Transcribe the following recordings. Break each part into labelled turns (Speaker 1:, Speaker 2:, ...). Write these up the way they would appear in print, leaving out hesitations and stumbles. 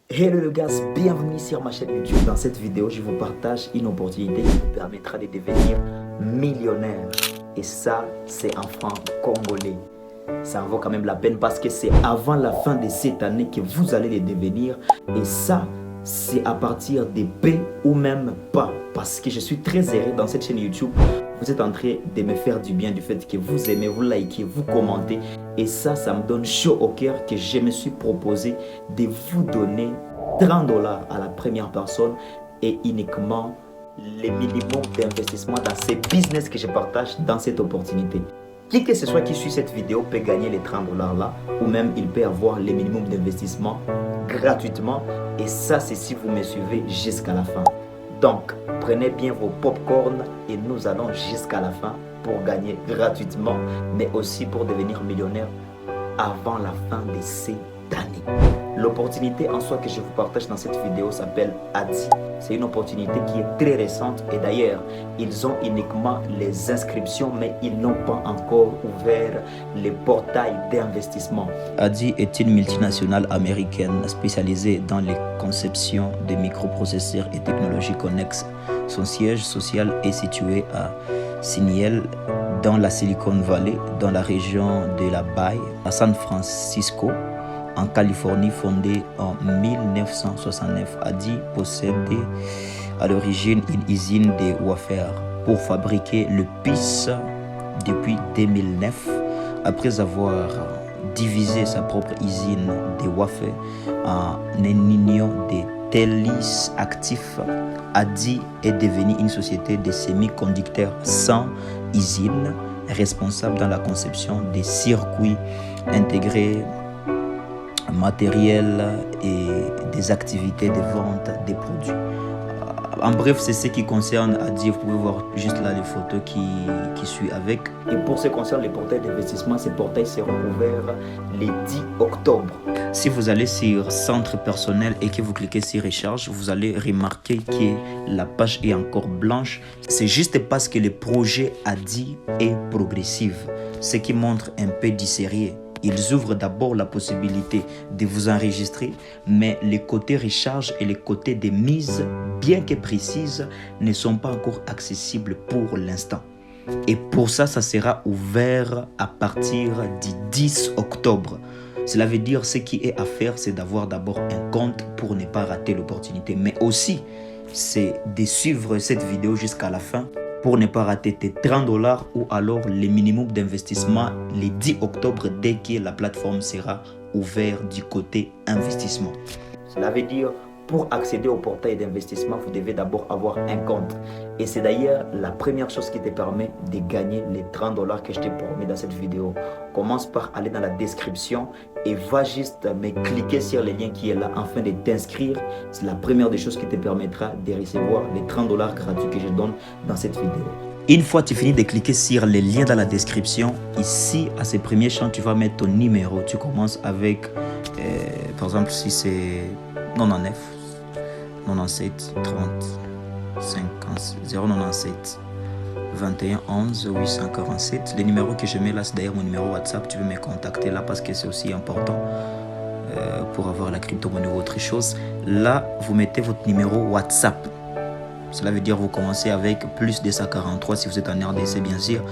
Speaker 1: Hello les gars, bienvenue sur ma chaîne YouTube. Dans cette vidéo, je vous partage une opportunité qui vous permettra de devenir millionnaire. Et ça, c'est en franc congolais. Ça en vaut quand même la peine parce que c'est avant la fin de cette année que vous allez les devenir. Et ça, c'est à partir des P ou même pas. Parce que je suis très heureux dans cette chaîne YouTube. Vous êtes en train de me faire du bien du fait que vous aimez, vous likez, vous commentez. Et ça me donne chaud au cœur que je me suis proposé de vous donner 30 $ à la première personne et uniquement le minimum d'investissement dans ces business que je partage dans cette opportunité. Qui que ce soit qui suit cette vidéo peut gagner les 30 $ là ou même il peut avoir le minimum d'investissement gratuitement. Et ça, c'est si vous me suivez jusqu'à la fin. Donc, prenez bien vos popcorn et nous allons jusqu'à la fin pour gagner gratuitement, mais aussi pour devenir millionnaire avant la fin de cette année. L'opportunité en soi que je vous partage dans cette vidéo s'appelle Adi. C'est une opportunité qui est très récente et d'ailleurs, ils ont uniquement les inscriptions, mais ils n'ont pas encore ouvert les portails d'investissement.
Speaker 2: Adi est une multinationale américaine spécialisée dans les conceptions de microprocesseurs et technologies connexes. Son siège social est situé à Seattle, dans la Silicon Valley, dans la région de la Baie, à San Francisco, en Californie. Fondée en 1969, Adi possédait à l'origine une usine de wafers pour fabriquer le PIS depuis 2009. Après avoir divisé sa propre usine de wafers en un union de Telis actif, Adi est devenue une société de semi-conducteurs sans usine, responsable dans la conception des circuits intégrés, matériel et des activités de vente des produits. En bref, c'est ce qui concerne Adi. Vous pouvez voir juste là les photos qui suivent avec.
Speaker 1: Et pour ce qui concerne les portails d'investissement, ces portails seront ouverts le 10 octobre.
Speaker 2: Si vous allez sur Centre personnel et que vous cliquez sur Recharge, vous allez remarquer que la page est encore blanche. C'est juste parce que le projet Adi est progressif, ce qui montre un peu du sérieux. Ils ouvrent d'abord la possibilité de vous enregistrer, mais les côtés recharge et les côtés de mise, bien que précises, ne sont pas encore accessibles pour l'instant. Et pour ça, ça sera ouvert à partir du 10 octobre. Cela veut dire ce qui est à faire, c'est d'avoir d'abord un compte pour ne pas rater l'opportunité, mais aussi c'est de suivre cette vidéo jusqu'à la fin pour ne pas rater tes 30 $ ou alors le minimum d'investissement le 10 octobre dès que la plateforme sera ouverte du côté investissement.
Speaker 1: Cela veut dire, pour accéder au portail d'investissement, vous devez d'abord avoir un compte. Et c'est d'ailleurs la première chose qui te permet de gagner les 30 $ que je t'ai promis dans cette vidéo. Commence par aller dans la description et va juste me cliquer sur le lien qui est là afin de t'inscrire. C'est la première des choses qui te permettra de recevoir les 30 $ gratuits que je donne dans cette vidéo.
Speaker 2: Une fois tu finis de cliquer sur les liens dans la description, ici à ces premiers champs, tu vas mettre ton numéro. Tu commences avec, par exemple, si c'est 99, 97, 30, 50, 097, 21 11 847. Les numéros que je mets là, c'est d'ailleurs mon numéro WhatsApp. Tu peux me contacter là parce que c'est aussi important pour avoir la crypto-monnaie ou autre chose. Là, vous mettez votre numéro WhatsApp. Cela veut dire vous commencez avec plus 243 si vous êtes en RDC bien sûr,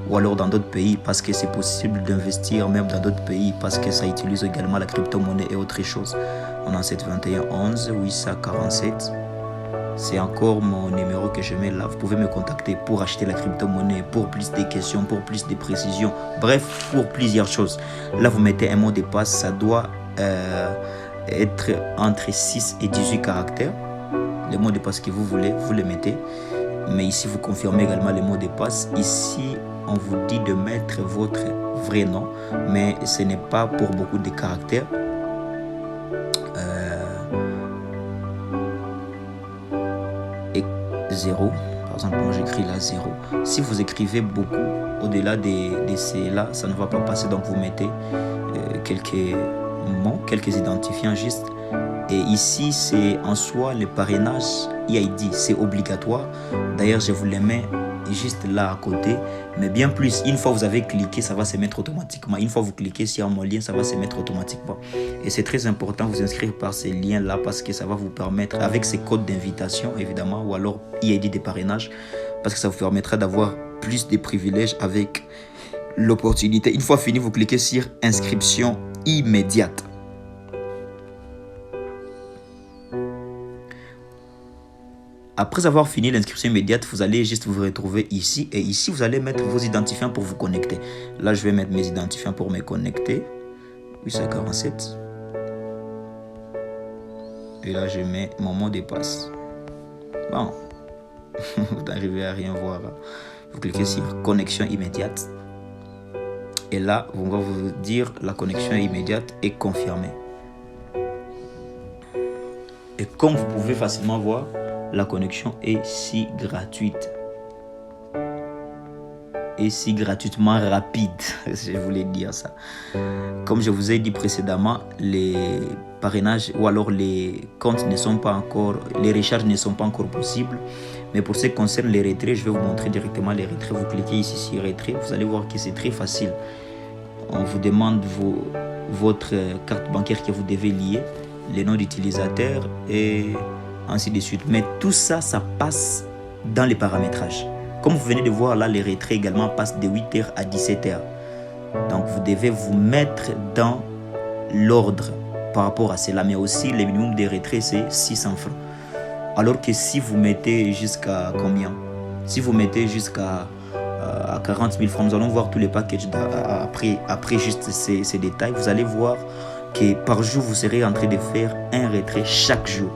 Speaker 2: ou alors dans d'autres pays parce que c'est possible d'investir même dans d'autres pays parce que ça utilise également la crypto-monnaie et autre chose. 97 21 11 847. C'est encore mon numéro que je mets là. Vous pouvez me contacter pour acheter la crypto-monnaie, pour plus de questions, pour plus de précisions. Bref, pour plusieurs choses. Là, vous mettez un mot de passe. Ça doit être entre 6 et 18 caractères. Le mot de passe que vous voulez, vous le mettez. Mais ici, vous confirmez également le mot de passe. Ici, on vous dit de mettre votre vrai nom. Mais ce n'est pas pour beaucoup de caractères. Et 0. Par exemple, moi j'écris là 0. Si vous écrivez beaucoup au-delà de cela, ça ne va pas passer. Donc vous mettez quelques mots, quelques identifiants juste. Et ici, c'est en soi le parrainage EID, c'est obligatoire. D'ailleurs, je vous les mets juste là à côté. Mais bien plus, une fois vous avez cliqué, ça va se mettre automatiquement. Une fois vous cliquez sur mon lien, ça va se mettre automatiquement. Et c'est très important de vous inscrire par ces liens-là parce que ça va vous permettre, avec ces codes d'invitation évidemment, ou alors ID de parrainage, parce que ça vous permettra d'avoir plus de privilèges avec l'opportunité. Une fois fini, vous cliquez sur inscription immédiate. Après avoir fini l'inscription immédiate, vous allez juste vous retrouver ici. Et ici, vous allez mettre vos identifiants pour vous connecter. Là, je vais mettre mes identifiants pour me connecter. 847. Et là, je mets mon mot de passe. Bon. Vous n'arrivez à rien voir. Vous cliquez sur connexion immédiate. Et là, on va vous dire la connexion immédiate est confirmée. Et comme vous pouvez facilement voir, la connexion est si gratuite. Et si gratuitement rapide, je voulais dire ça. Comme je vous ai dit précédemment, les parrainages ou alors les comptes ne sont pas encore, les recharges ne sont pas encore possibles. Mais pour ce qui concerne les retraits, je vais vous montrer directement les retraits. Vous cliquez ici sur retrait, vous allez voir que c'est très facile. On vous demande votre carte bancaire que vous devez lier, les noms d'utilisateurs et ainsi de suite. Mais tout ça, ça passe dans les paramétrages. Comme vous venez de voir là, les retraits également passent de 8h à 17h. Donc vous devez vous mettre dans l'ordre par rapport à cela. Mais aussi, le minimum des retraits, c'est 600 francs. Alors que si vous mettez jusqu'à combien? Si vous mettez jusqu'à 40 000 francs, nous allons voir tous les packages après juste ces détails. Vous allez voir que par jour, vous serez en train de faire un retrait chaque jour.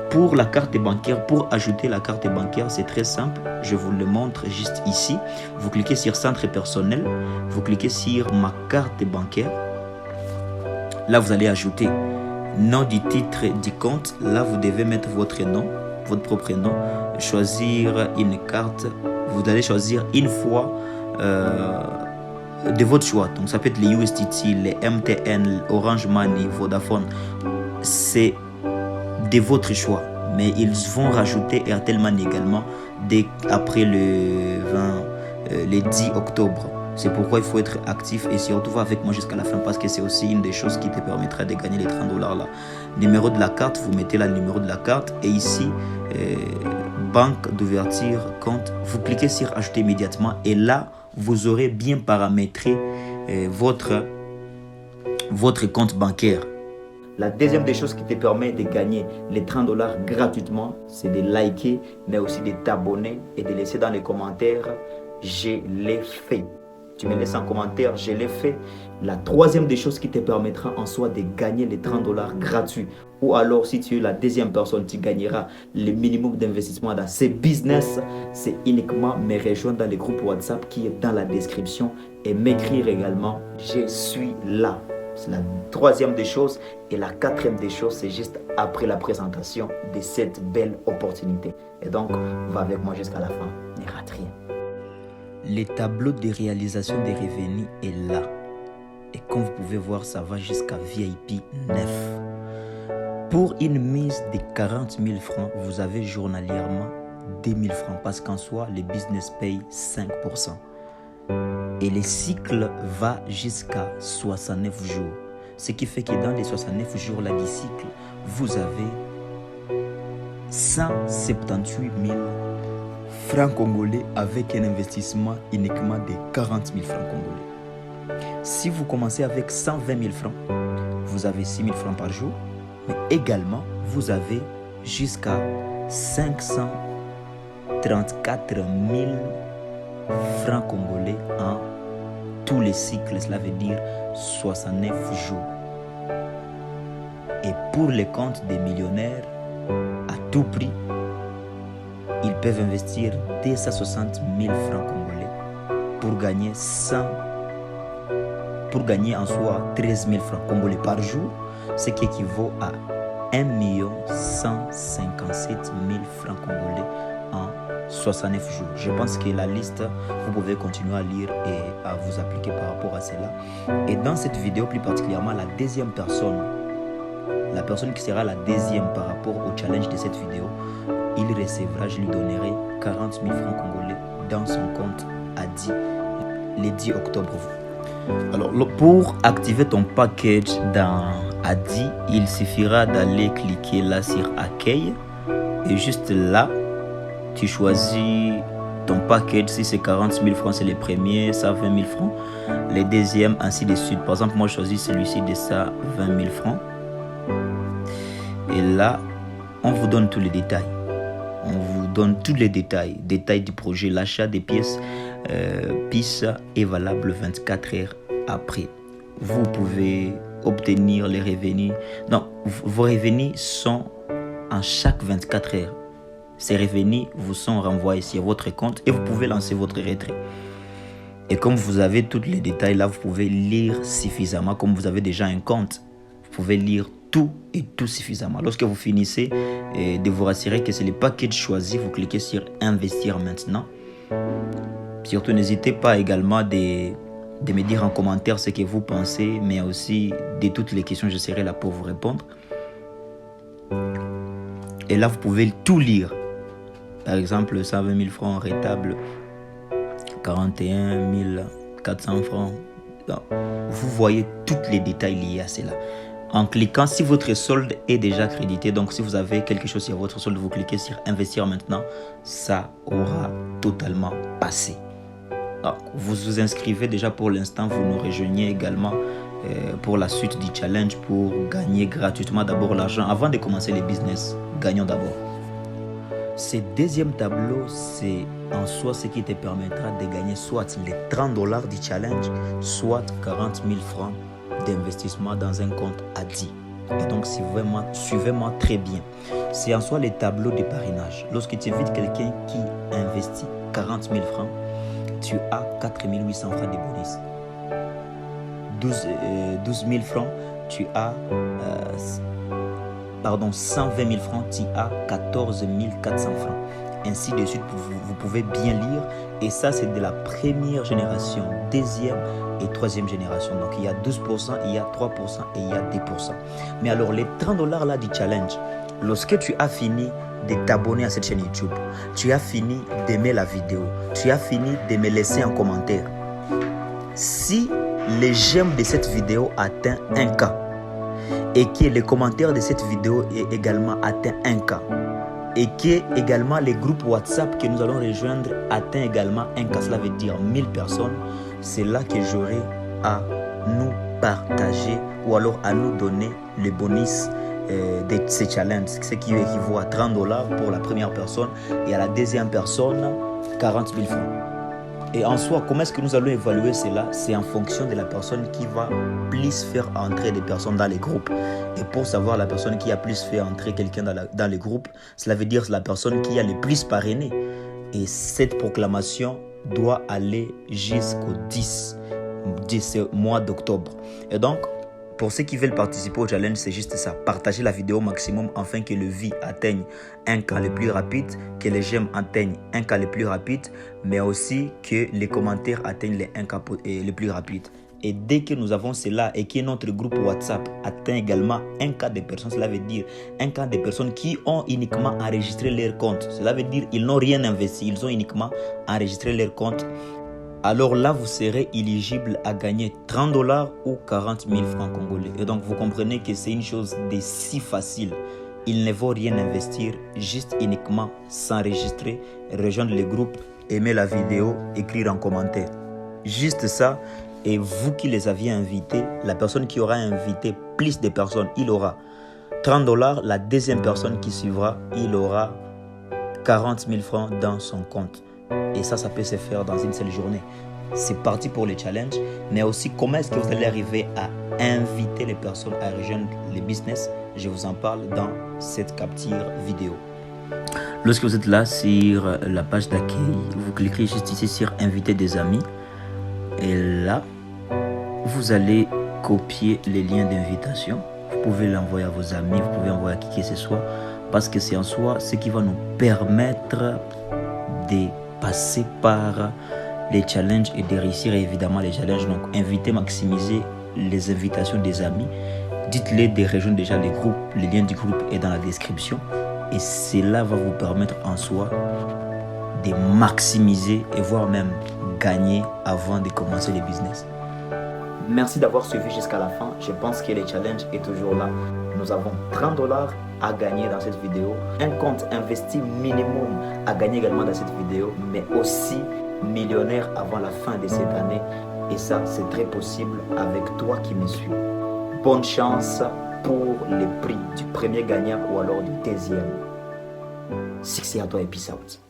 Speaker 2: Pour la carte bancaire, pour ajouter la carte bancaire, c'est très simple. Je vous le montre juste ici. Vous cliquez sur centre personnel. Vous cliquez sur ma carte bancaire. Là, vous allez ajouter nom du titre du compte. Là, vous devez mettre votre nom, votre propre nom. Choisir une carte. Vous allez choisir une fois de votre choix. Donc, ça peut être les USDT, les MTN, Orange Money, Vodafone. C'est de votre choix, mais ils vont rajouter Airtel Money également dès après le 10 octobre. C'est pourquoi il faut être actif et surtout avec moi jusqu'à la fin parce que c'est aussi une des choses qui te permettra de gagner les 30 $ là. Numéro de la carte, vous mettez là le numéro de la carte et ici banque d'ouverture compte, vous cliquez sur ajouter immédiatement et là vous aurez bien paramétré votre compte bancaire.
Speaker 1: La deuxième des choses qui te permet de gagner les 30 $ gratuitement, c'est de liker, mais aussi de t'abonner et de laisser dans les commentaires « Je l'ai fait ». Tu me laisses en commentaire « Je l'ai fait ». La troisième des choses qui te permettra en soi de gagner les 30 $ gratuits. Ou alors, si tu es la deuxième personne, tu gagneras le minimum d'investissement dans ce business. C'est uniquement me rejoindre dans le groupe WhatsApp qui est dans la description et m'écrire également « Je suis là ». C'est la troisième des choses. Et la quatrième des choses, c'est juste après la présentation de cette belle opportunité. Et donc, va avec moi jusqu'à la fin. Ne rate rien.
Speaker 2: Le tableau de réalisation des revenus est là. Et comme vous pouvez voir, ça va jusqu'à VIP 9. Pour une mise de 40 000 francs, vous avez journalièrement 2 000 francs. Parce qu'en soi, le business paye 5%. Et le cycle va jusqu'à 69 jours. Ce qui fait que dans les 69 jours là du cycle, vous avez 178 000 francs congolais avec un investissement uniquement de 40 000 francs congolais. Si vous commencez avec 120 000 francs, vous avez 6 000 francs par jour. Mais également, vous avez jusqu'à 534 000 francs congolais en tous les cycles, cela veut dire 69 jours. Et pour les comptes des millionnaires, à tout prix, ils peuvent investir 260 000 francs congolais pour gagner en soi 13 000 francs congolais par jour, ce qui équivaut à 1 157 000 francs congolais en 69 jours. Je pense que la liste, vous pouvez continuer à lire et à vous appliquer par rapport à cela. Et dans cette vidéo, plus particulièrement, la deuxième personne, la personne qui sera la deuxième par rapport au challenge de cette vidéo, il recevra, je lui donnerai 40 000 francs congolais dans son compte Adi le 10 octobre. Alors, pour activer ton package dans Adi, il suffira d'aller cliquer là sur Accueil. Et juste là, tu choisis ton package. Si c'est 40 000 francs, c'est les premiers, ça 20 000 francs. Les deuxièmes, ainsi de suite. Par exemple, moi, je choisis celui-ci de ça 20 000 francs. Et là, on vous donne tous les détails. On vous donne tous les détails. Détails du projet. L'achat des pièces PIS est valable 24 heures après. Vous pouvez obtenir les revenus. Non, vos revenus sont en chaque 24 heures. Ces revenus vous sont renvoyés sur votre compte et vous pouvez lancer votre retrait. Et comme vous avez tous les détails là, vous pouvez lire suffisamment. Comme vous avez déjà un compte, vous pouvez lire tout et tout suffisamment. Lorsque vous finissez de vous rassurer que c'est le package choisi, vous cliquez sur Investir maintenant. Surtout, n'hésitez pas également de me dire en commentaire ce que vous pensez, mais aussi de toutes les questions, je serai là pour vous répondre. Et là, vous pouvez tout lire. Par exemple, 120 000 francs rentable, 41 400 francs. Donc, vous voyez tous les détails liés à cela. En cliquant, si votre solde est déjà crédité, donc si vous avez quelque chose sur votre solde, vous cliquez sur Investir maintenant, ça aura totalement passé. Donc, vous vous inscrivez déjà pour l'instant, vous nous rejoignez également pour la suite du challenge pour gagner gratuitement d'abord l'argent. Avant de commencer les business, gagnons d'abord. Ce deuxième tableau, c'est en soi ce qui te permettra de gagner soit les 30 $ du challenge, soit 40 000 francs d'investissement dans un compte Adi. Et donc, suivez-moi très bien. C'est en soi les tableaux de parrainage. Lorsque tu invites quelqu'un qui investit 40 000 francs, tu as 4 800 francs de bonus. 12 000 francs, tu as 120 000 francs, tu as 14 400 francs. Ainsi de suite, vous pouvez bien lire. Et ça, c'est de la première génération, deuxième et troisième génération. Donc, il y a 12%, il y a 3% et il y a 10%. Mais alors, les 30 $ là du challenge, lorsque tu as fini de t'abonner à cette chaîne YouTube, tu as fini d'aimer la vidéo, tu as fini de me laisser un commentaire. Si les j'aime de cette vidéo atteint 1K et que les commentaires de cette vidéo est également atteint 1K et que également les groupes WhatsApp que nous allons rejoindre atteint également 1K, cela veut dire 1000 personnes, c'est là que j'aurai à nous partager ou alors à nous donner le bonus de ces challenges, ce qui équivaut à 30 $ pour la première personne et à la deuxième personne 40 000 francs. Et en soi, comment est-ce que nous allons évaluer cela? C'est en fonction de la personne qui va plus faire entrer des personnes dans les groupes. Et pour savoir la personne qui a plus fait entrer quelqu'un dans les groupes, cela veut dire la personne qui a le plus parrainé. Et cette proclamation doit aller jusqu'au 10 de ce mois d'octobre. Et donc, pour ceux qui veulent participer au challenge, c'est juste ça. Partagez la vidéo au maximum afin que le vie atteigne 1K le plus rapide, que les j'aime atteignent 1K le plus rapide, mais aussi que les commentaires atteignent les 1K le plus rapide. Et dès que nous avons cela et que notre groupe WhatsApp atteint également 1K de personnes, cela veut dire 1K de personnes qui ont uniquement enregistré leur compte. Cela veut dire qu'ils n'ont rien investi, ils ont uniquement enregistré leur compte. Alors là, vous serez éligible à gagner 30 $ ou 40 000 francs congolais. Et donc, vous comprenez que c'est une chose de si facile. Il ne faut rien investir, juste uniquement s'enregistrer, rejoindre le groupe, aimer la vidéo, écrire en commentaire. Juste ça. Et vous qui les aviez invités, la personne qui aura invité plus de personnes, il aura 30 $. La deuxième personne qui suivra, il aura 40 000 francs dans son compte. Et ça peut se faire dans une seule journée. C'est parti pour le challenge. Mais aussi, comment est-ce que vous allez arriver à inviter les personnes à rejoindre les business? Je vous en parle dans cette capture vidéo. Lorsque vous êtes là sur la page d'accueil, vous cliquez juste ici sur inviter des amis. Et là, vous allez copier les liens d'invitation. Vous pouvez l'envoyer à vos amis, vous pouvez envoyer à qui que ce soit. Parce que c'est en soi ce qui va nous permettre de passer par les challenges et de réussir évidemment les challenges. Donc, invitez, maximiser les invitations des amis. Dites-les de rejoindre déjà les groupes. Le lien du groupe est dans la description. Et cela va vous permettre en soi de maximiser et voire même gagner avant de commencer le business.
Speaker 1: Merci d'avoir suivi jusqu'à la fin. Je pense que le challenge est toujours là. Nous avons 30 $ à gagner dans cette vidéo. Un compte investi minimum à gagner également dans cette vidéo, mais aussi millionnaire avant la fin de cette année. Et ça, c'est très possible avec toi qui me suis. Bonne chance pour le prix du premier gagnant ou alors du deuxième. Succès à toi et peace out.